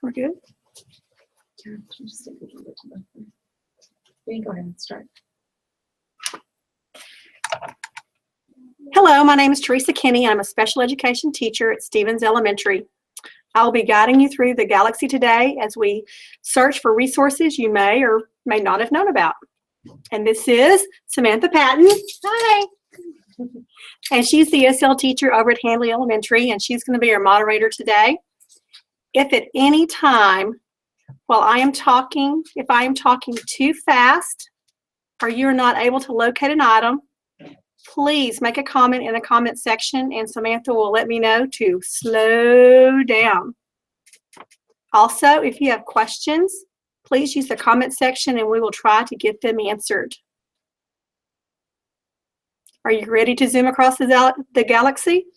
We're good? Yeah, just take a little bit to the left. You can go ahead and start. Hello, my name is Teresa Kinney. I'm a special education teacher at Stevens Elementary. I'll be guiding you through the Galaxy today as we search for resources you may or may not have known about. And this is Samantha Patton. Hi. And she's the ESL teacher over at Handley Elementary, and she's going to be our moderator today. If at any time while I am talking, if I am talking too fast or you're not able to locate an item, please make a comment in the comment section and Samantha will let me know to slow down. Also, if you have questions, please use the comment section and we will try to get them answered. Are you ready to zoom across the galaxy?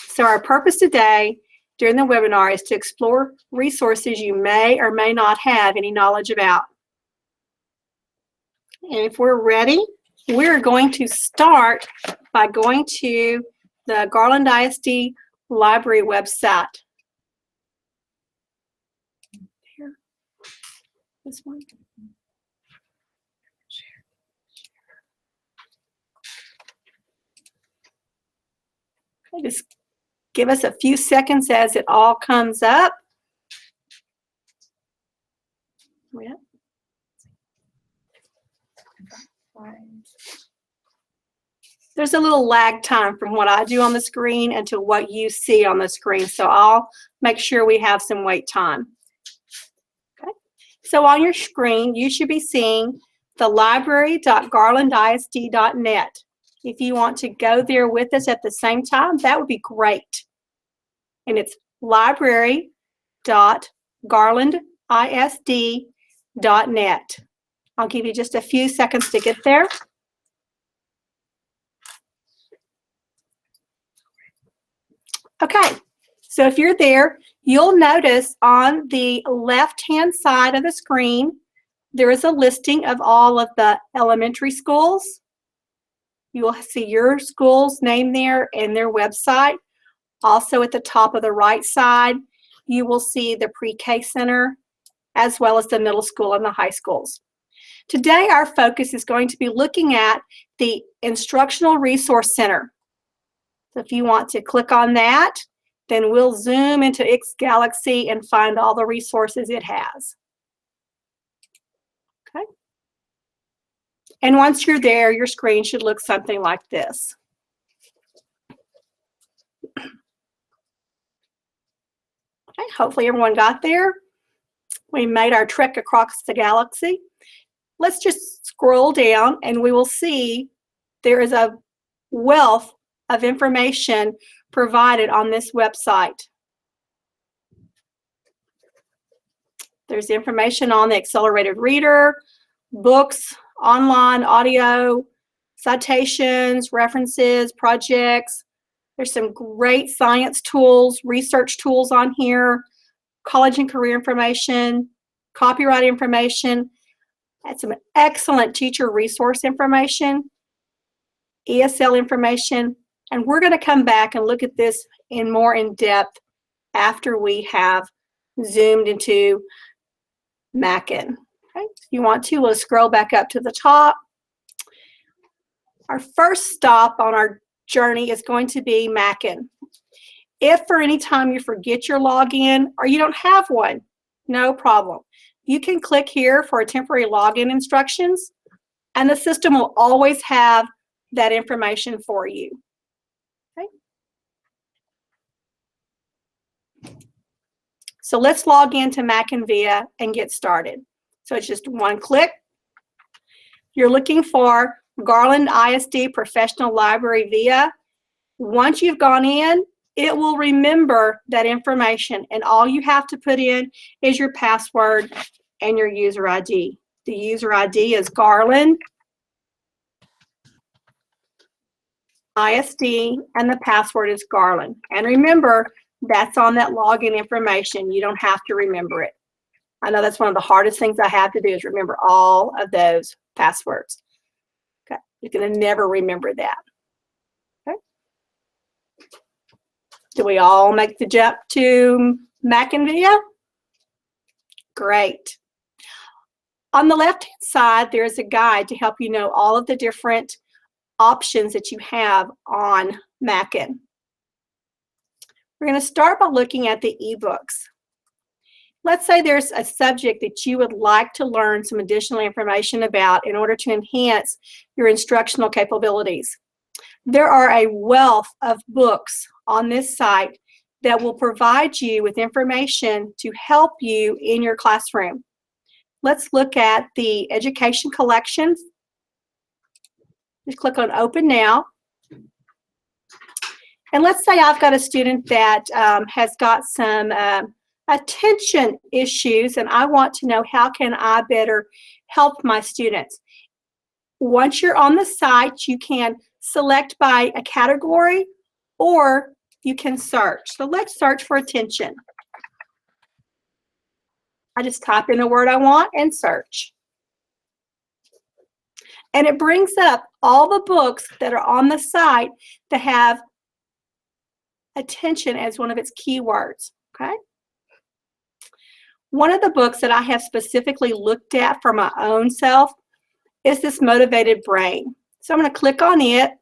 So our purpose today during the webinar is to explore resources you may or may not have any knowledge about. And if we're ready, we're going to start by going to the Garland ISD Library website. Here, this one. Okay, just give us a few seconds as it all comes up. Yeah. There's a little lag time from what I do on the screen until what you see on the screen, so I'll make sure we have some wait time. Okay. So on your screen, you should be seeing the library.garlandisd.net. If you want to go there with us at the same time, that would be great. And it's library.garlandisd.net. I'll give you just a few seconds to get there. Okay, so if you're there, you'll notice on the left-hand side of the screen, there is a listing of all of the elementary schools. You will see your school's name there and their website. Also at the top of the right side, you will see the pre-K center as well as the middle school and the high schools. Today, our focus is going to be looking at the Instructional Resource Center. So if you want to click on that, then we'll zoom into its Galaxy and find all the resources it has. Okay. And once you're there, your screen should look something like this. Okay, hopefully everyone got there. We made our trek across the galaxy. Let's just scroll down and we will see there is a wealth of information provided on this website. There's information on the accelerated reader, books, online, audio, citations, references, projects. There's some great science tools, research tools on here, college and career information, copyright information. That's some excellent teacher resource information, ESL information, and we're going to come back and look at this in more in depth after we have zoomed into Mackin. Okay. If you want to, we'll scroll back up to the top. Our first stop on our journey is going to be Mackin. If for any time you forget your login or you don't have one, no problem. You can click here for a temporary login instructions, and the system will always have that information for you. Okay. So let's log into Mackin VIA and get started. So it's just one click. You're looking for Garland ISD Professional Library VIA. Once you've gone in, it will remember that information, and all you have to put in is your password and your user ID. The user ID is Garland ISD, and the password is Garland. And remember, that's on that login information. You don't have to remember it. I know that's one of the hardest things I have to do is remember all of those passwords. Okay, you're going to never remember that. Okay. Do we all make the jump to Mackin video? Great. On the left-hand side, there's a guide to help you know all of the different options that you have on Mackin. We're going to start by looking at the ebooks. Let's say there's a subject that you would like to learn some additional information about in order to enhance your instructional capabilities. There are a wealth of books on this site that will provide you with information to help you in your classroom. Let's look at the education collections. Just click on Open Now. And let's say I've got a student that has got some attention issues, and I want to know how can I better help my students. Once you're on the site, you can select by a category or you can search. So let's search for attention. I just type in the word I want and search. And it brings up all the books that are on the site that have attention as one of its keywords, okay? One of the books that I have specifically looked at for my own self is this Motivated Brain. So I'm going to click on it.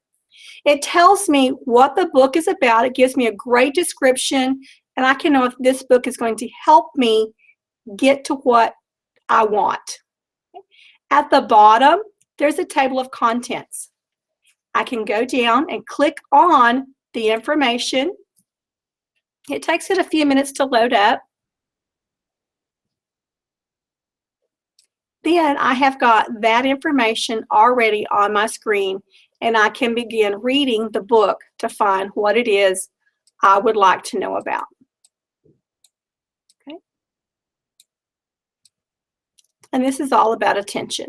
It tells me what the book is about. It gives me a great description, and I can know if this book is going to help me get to what I want. At the bottom, there's a table of contents. I can go down and click on the information. It takes it a few minutes to load up. Then I have got that information already on my screen, and I can begin reading the book to find what it is I would like to know about. Okay. And this is all about attention.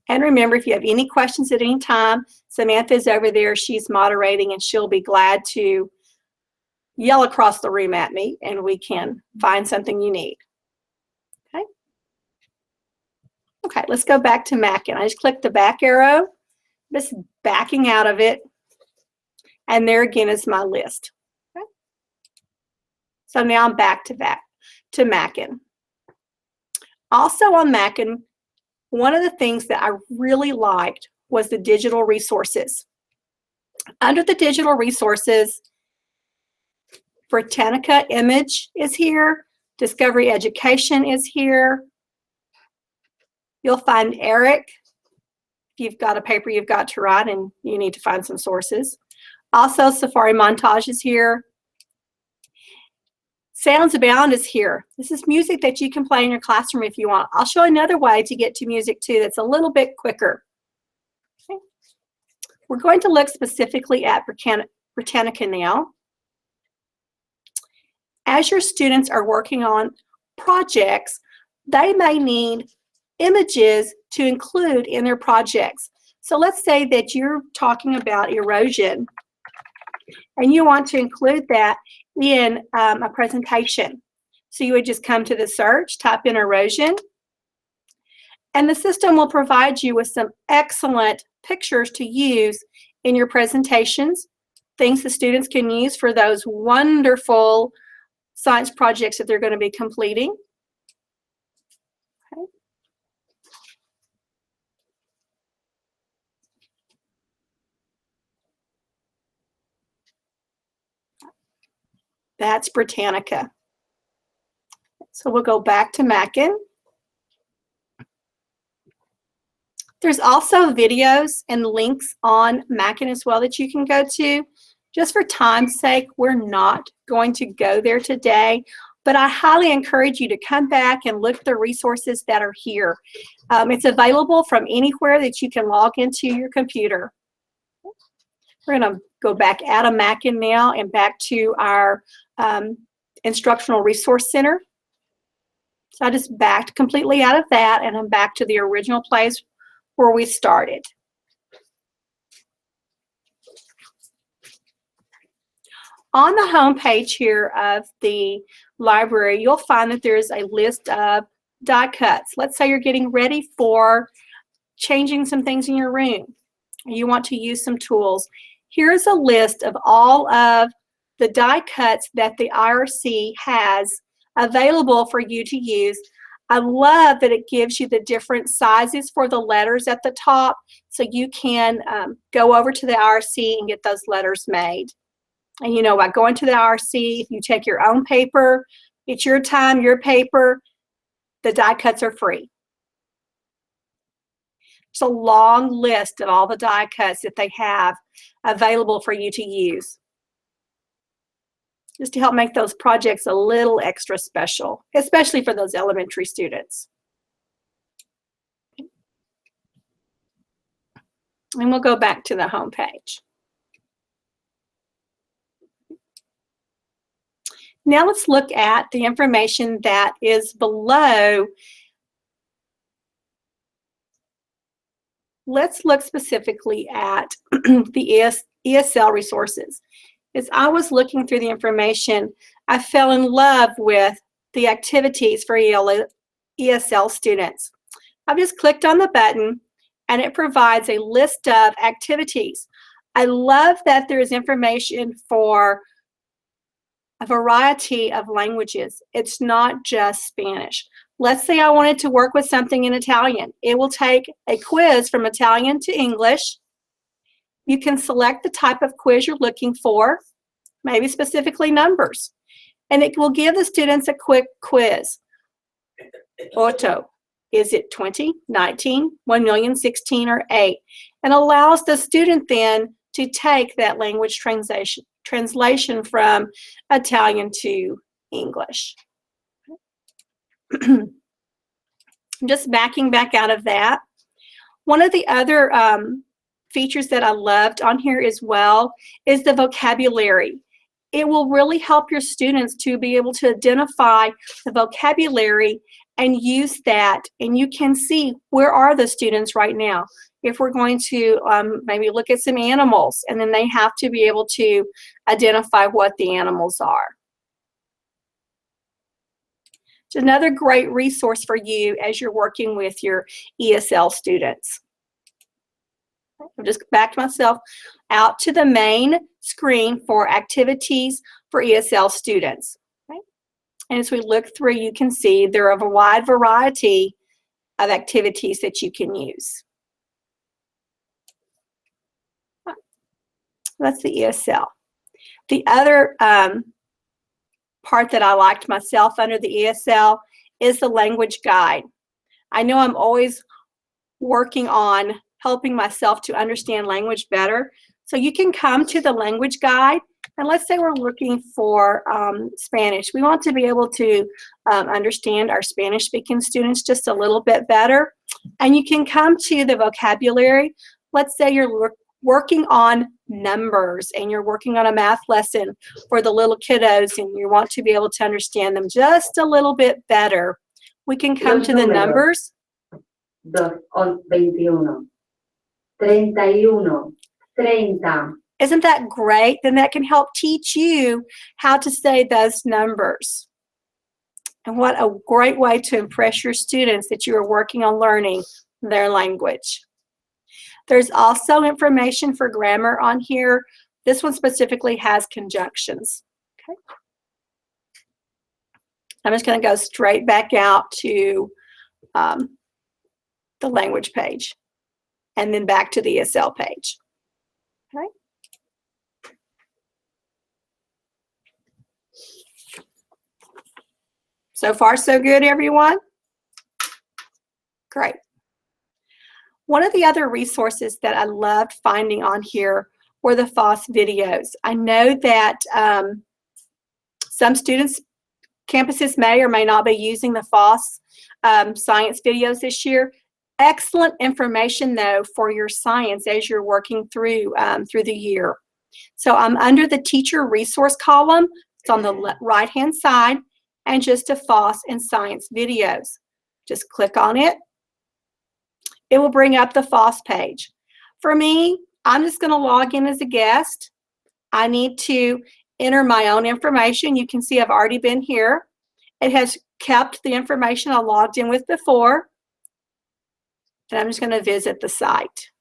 And remember, if you have any questions at any time, Samantha's over there. She's moderating, and she'll be glad to yell across the room at me, and we can find something you need. Okay. Okay, let's go back to Mackin. I just click the back arrow, just backing out of it, and there again is my list. Okay. So now I'm back to Mackin. Also on Mackin, one of the things that I really liked was the digital resources. Under the digital resources, Britannica Image is here. Discovery Education is here. You'll find Eric. If you've got a paper you've got to write and you need to find some sources. Also, Safari Montage is here. Sounds Abound is here. This is music that you can play in your classroom if you want. I'll show another way to get to music too that's a little bit quicker. Okay. We're going to look specifically at Britannica now. As your students are working on projects, they may need images to include in their projects. So let's say that you're talking about erosion and you want to include that in a presentation. So you would just come to the search, type in erosion, and the system will provide you with some excellent pictures to use in your presentations, things the students can use for those wonderful science projects that they're going to be completing. Okay. That's Britannica. So we'll go back to Mackin. There's also videos and links on Mackin as well that you can go to. Just for time's sake, we're not going to go there today, but I highly encourage you to come back and look at the resources that are here. It's available from anywhere that you can log into your computer. We're going to go back out of Mackin now and back to our Instructional Resource Center. So I just backed completely out of that, and I'm back to the original place where we started. On the home page here of the library, you'll find that there's a list of die cuts. Let's say you're getting ready for changing some things in your room, You want to use some tools. Here's a list of all of the die cuts that the IRC has available for you to use. I love that it gives you the different sizes for the letters at the top, so you can go over to the IRC and get those letters made. And you know, by going to the IRC, if you take your own paper, it's your time, your paper, the die cuts are free. It's a long list of all the die cuts that they have available for you to use, just to help make those projects a little extra special, especially for those elementary students. And we'll go back to the home page. Now let's look at the information that is below. Let's look specifically at the ESL resources. As I was looking through the information, I fell in love with the activities for ESL students. I've just clicked on the button and it provides a list of activities. I love that there is information for a variety of languages. It's not just Spanish. Let's say I wanted to work with something in Italian. It will take a quiz from Italian to English. You can select the type of quiz you're looking for, maybe specifically numbers, and it will give the students a quick quiz. Otto, is it 20, 19, 1 million, 16, or 8? And allows the student then to take that language translation from Italian to English. Just backing back out of that. One of the other features that I loved on here as well is the vocabulary. It will really help your students to be able to identify the vocabulary and use that, and you can see where are the students right now. If we're going to maybe look at some animals, and then they have to be able to identify what the animals are. It's another great resource for you as you're working with your ESL students. I've just backed myself out to the main screen for activities for ESL students. Okay? And as we look through, you can see there are a wide variety of activities that you can use. That's the ESL. The other part that I liked myself under the ESL is the language guide. I know I'm always working on helping myself to understand language better. So you can come to the language guide, and let's say we're looking for Spanish. We want to be able to understand our Spanish-speaking students just a little bit better. And you can come to the vocabulary. Let's say you're working on numbers and you're working on a math lesson for the little kiddos and you want to be able to understand them just a little bit better. We can come to the numbers. 21, 31, 30. Isn't that great? Then that can help teach you how to say those numbers. And what a great way to impress your students that you are working on learning their language. There's also information for grammar on here. This one specifically has conjunctions. Okay. I'm just going to go straight back out to the language page and then back to the ESL page. Okay. So far, so good, everyone? Great. One of the other resources that I loved finding on here were the Foss videos. I know that some students, campuses may or may not be using the Foss science videos this year. Excellent information, though, for your science as you're working through the year. So I'm under the teacher resource column. It's on the right-hand side, and just a Foss and science videos. Just click on it. It will bring up the Foss page. For me, I'm just going to log in as a guest. I need to enter my own information. You can see I've already been here. It has kept the information I logged in with before. And I'm just going to visit the site.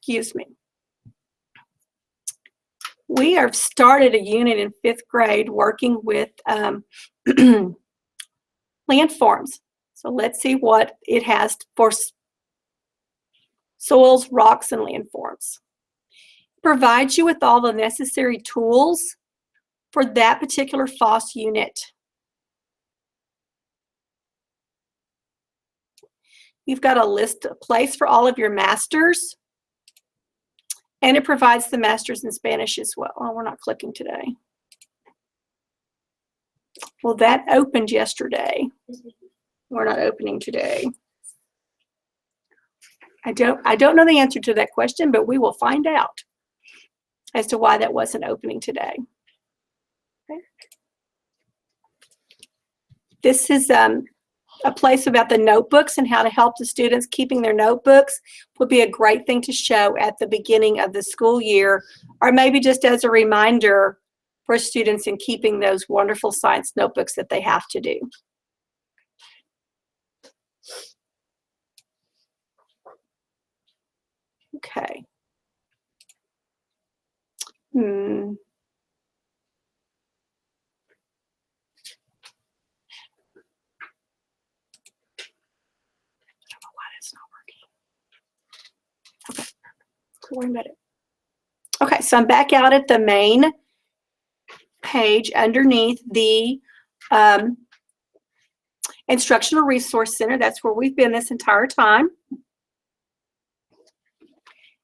excuse me. We have started a unit in 5th grade working with landforms. So let's see what it has for soils, rocks, and landforms. It provides you with all the necessary tools for that particular Foss unit. You've got a place for all of your masters, and it provides the masters in Spanish as well. Oh, we're not clicking today. Well, that opened yesterday. We're not opening today. I don't know the answer to that question, but we will find out as to why that wasn't opening today. Okay. This is a place about the notebooks and how to help the students keeping their notebooks. Would be a great thing to show at the beginning of the school year, or maybe just as a reminder for students in keeping those wonderful science notebooks that they have to do. Okay. I don't know why that's not working. Okay, don't worry about it. Okay, so I'm back out at the main page underneath the Instructional Resource Center. That's where we've been this entire time.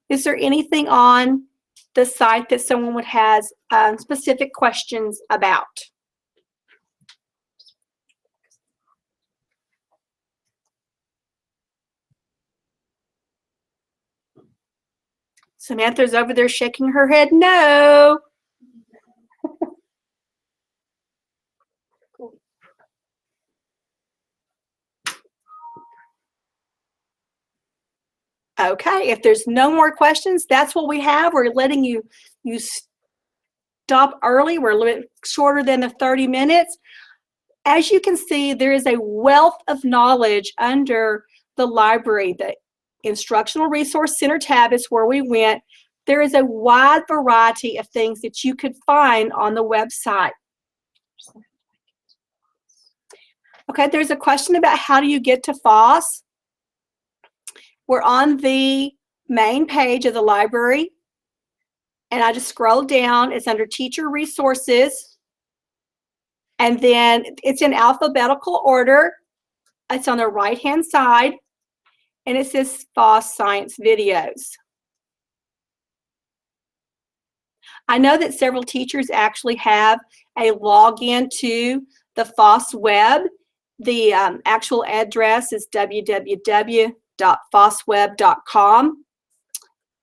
Is there anything on the site that someone would have specific questions about? Samantha's over there shaking her head no. Okay, if there's no more questions, that's what we have. We're letting you stop early. We're a little bit shorter than the 30 minutes. As you can see, there is a wealth of knowledge under the library. The Instructional Resource Center tab is where we went. There is a wide variety of things that you could find on the website. Okay, there's a question about how do you get to Foss. We're on the main page of the library, and I just scroll down. It's under Teacher Resources, and then it's in alphabetical order. It's on the right-hand side, and it says Foss Science Videos. I know that several teachers actually have a login to the Foss web. The actual address is www.fossweb.com.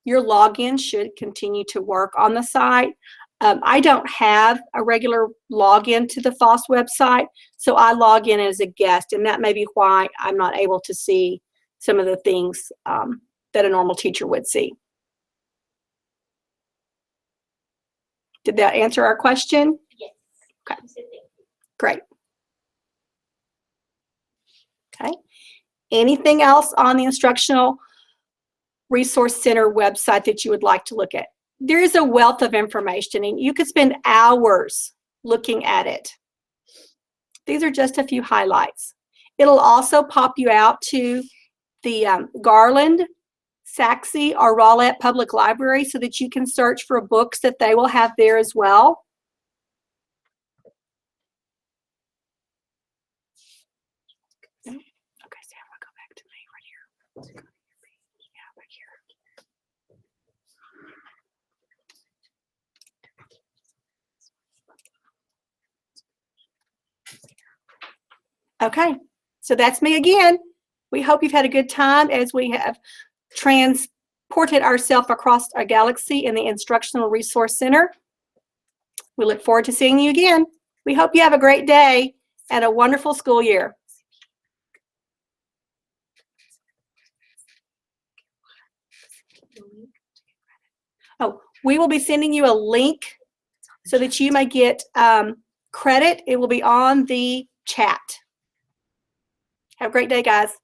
Your login should continue to work on the site. I don't have a regular login to the Foss website, so I log in as a guest, and that may be why I'm not able to see some of the things that a normal teacher would see. Did that answer our question? Yes. Okay. Great. Okay. Anything else on the Instructional Resource Center website that you would like to look at? There is a wealth of information, and you could spend hours looking at it. These are just a few highlights. It'll also pop you out to the Garland, Saxe, or Rowlett Public Library so that you can search for books that they will have there as well. Okay, Sam, I'll go back to me right here. Yeah, right here. Okay, so that's me again. We hope you've had a good time as we have transported ourselves across our galaxy in the Instructional Resource Center. We look forward to seeing you again. We hope you have a great day and a wonderful school year. Oh, we will be sending you a link so that you may get credit. It will be on the chat. Have a great day, guys.